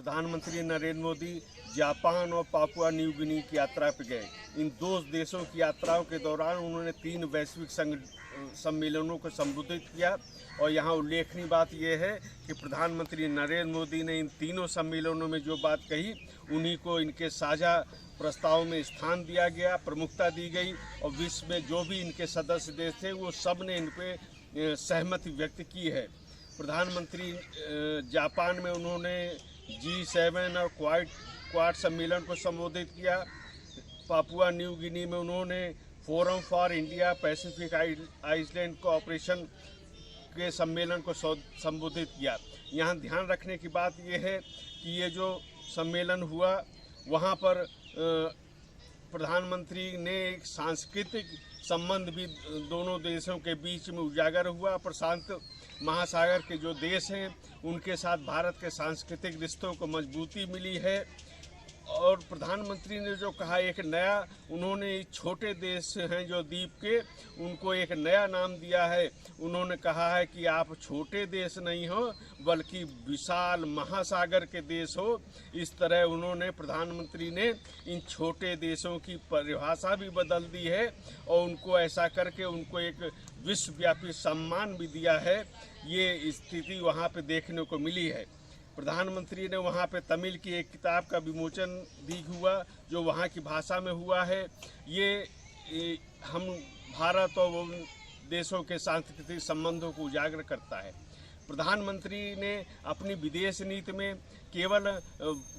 प्रधानमंत्री नरेंद्र मोदी जापान और Papua New Guinea की यात्रा पर गए। इन दो देशों की यात्राओं के दौरान उन्होंने 3 वैश्विक सम्मेलनों को संबोधित किया। और यहाँ उल्लेखनीय बात यह है कि प्रधानमंत्री नरेंद्र मोदी ने इन तीनों सम्मेलनों में जो बात कही उन्हीं को इनके साझा प्रस्ताव में स्थान दिया गया, प्रमुखता दी गई। और विश्व में जो भी इनके सदस्य देश थे वो सब ने इन पर सहमति व्यक्त की है। प्रधानमंत्री जापान में उन्होंने G7 और क्वाड सम्मेलन को संबोधित किया। पापुआ न्यू गिनी में उन्होंने forum for India Pacific island cooperation के सम्मेलन को संबोधित किया। यहाँ ध्यान रखने की बात यह है कि ये जो सम्मेलन हुआ वहाँ पर प्रधानमंत्री ने एक सांस्कृतिक संबंध भी दोनों देशों के बीच में उजागर हुआ। प्रशांत महासागर के जो देश हैं उनके साथ भारत के सांस्कृतिक रिश्तों को मजबूती मिली है। और प्रधानमंत्री ने जो कहा एक नया, उन्होंने छोटे देश हैं जो द्वीप के, उनको एक नया नाम दिया है। उन्होंने कहा है कि आप छोटे देश नहीं हो बल्कि विशाल महासागर के देश हो। इस तरह उन्होंने, प्रधानमंत्री ने इन छोटे देशों की परिभाषा भी बदल दी है और उनको ऐसा करके उनको एक विश्वव्यापी सम्मान भी दिया है। ये स्थिति वहाँ पे देखने को मिली है। प्रधानमंत्री ने वहाँ पे तमिल की एक किताब का विमोचन भी हुआ जो वहाँ की भाषा में हुआ है। ये हम भारत और उन देशों के सांस्कृतिक संबंधों को उजागर करता है। प्रधानमंत्री ने अपनी विदेश नीति में केवल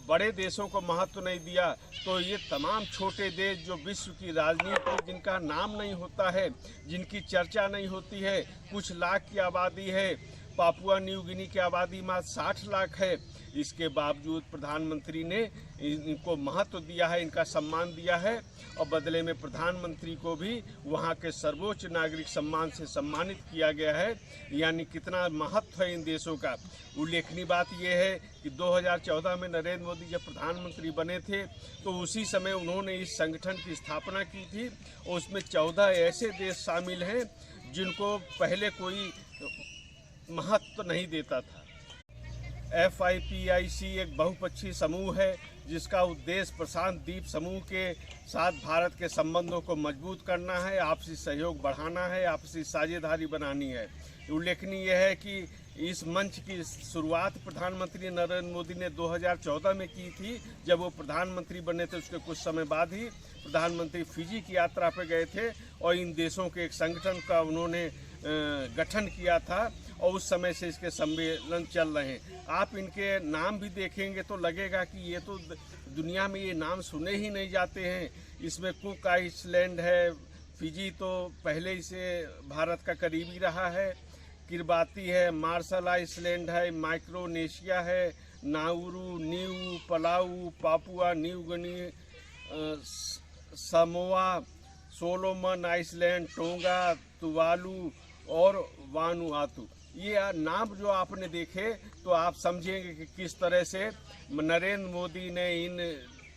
बड़े देशों को महत्व नहीं दिया, तो ये तमाम छोटे देश जो विश्व की राजनीति में जिनका नाम नहीं होता है, जिनकी चर्चा नहीं होती है, कुछ लाख की आबादी है। पापुआ न्यू गिनी की आबादी मात्र 60 लाख है। इसके बावजूद प्रधानमंत्री ने इनको महत्व दिया है, इनका सम्मान दिया है। और बदले में प्रधानमंत्री को भी वहाँ के सर्वोच्च नागरिक सम्मान से सम्मानित किया गया है। यानी कितना महत्व है इन देशों का। उल्लेखनीय बात यह है कि 2014 में नरेंद्र मोदी जब प्रधानमंत्री बने थे तो उसी समय उन्होंने इस संगठन की स्थापना की थी और उसमें 14 ऐसे देश शामिल हैं जिनको पहले कोई महत्व नहीं देता था। FIPIC एक बहुपक्षीय समूह है जिसका उद्देश्य प्रशांत द्वीप समूह के साथ भारत के संबंधों को मजबूत करना है, आपसी सहयोग बढ़ाना है, आपसी साझेदारी बनानी है। उल्लेखनीय यह है कि इस मंच की शुरुआत प्रधानमंत्री नरेंद्र मोदी ने 2014 में की थी। जब वो प्रधानमंत्री बने थे उसके कुछ समय बाद ही प्रधानमंत्री फिजी की यात्रा पर गए थे और इन देशों के एक संगठन का उन्होंने गठन किया था और उस समय से इसके सम्मेलन चल रहे हैं। आप इनके नाम भी देखेंगे तो लगेगा कि ये तो दुनिया में ये नाम सुने ही नहीं जाते हैं। इसमें कुक आइलैंड है, फिजी तो पहले ही से भारत का करीबी रहा है, किरबाती है, मार्शल आइलैंड है, माइक्रोनेशिया है, Nauru, new Palau, Papua New Guinea, Samoa, Solomon island, tonga, Tuvalu और वानुआतू। ये नाम जो आपने देखे तो आप समझेंगे कि किस तरह से नरेंद्र मोदी ने इन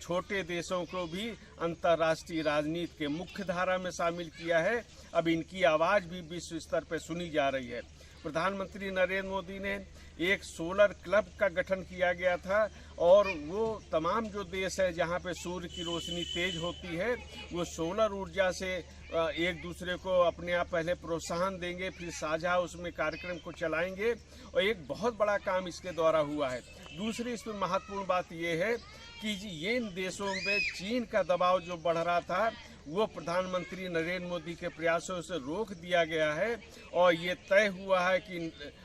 छोटे देशों को भी अंतर्राष्ट्रीय राजनीति के मुख्य धारा में शामिल किया है। अब इनकी आवाज़ भी विश्व स्तर पर सुनी जा रही है। प्रधानमंत्री नरेंद्र मोदी ने एक सोलर क्लब का गठन किया गया था और वो तमाम जो देश है जहाँ पे सूर्य की रोशनी तेज होती है वो सोलर ऊर्जा से एक दूसरे को अपने आप पहले प्रोत्साहन देंगे, फिर साझा उसमें कार्यक्रम को चलाएंगे और एक बहुत बड़ा काम इसके द्वारा हुआ है। दूसरी इसमें महत्वपूर्ण बात यह है कि ये इन देशों में चीन का दबाव जो बढ़ रहा था वो प्रधानमंत्री नरेंद्र मोदी के प्रयासों से रोक दिया गया है और ये तय हुआ है कि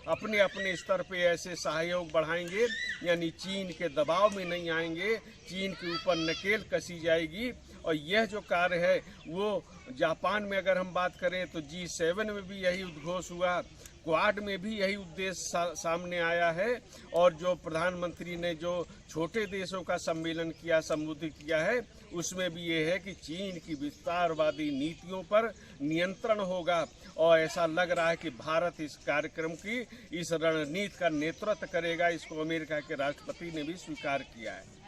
अपने अपने स्तर पे ऐसे सहयोग बढ़ाएंगे, यानी चीन के दबाव में नहीं आएंगे, चीन के ऊपर नकेल कसी जाएगी। और यह जो कार्य है वो जापान में अगर हम बात करें तो G7 में भी यही उद्घोष हुआ, क्वाड में भी यही उद्देश्य सामने आया है। और जो प्रधानमंत्री ने जो छोटे देशों का सम्मेलन किया, संबोधित किया है, उसमें भी ये है कि चीन की विस्तारवादी नीतियों पर नियंत्रण होगा। और ऐसा लग रहा है कि भारत इस कार्यक्रम की, इस रणनीति का नेतृत्व करेगा। इसको अमेरिका के राष्ट्रपति ने भी स्वीकार किया है।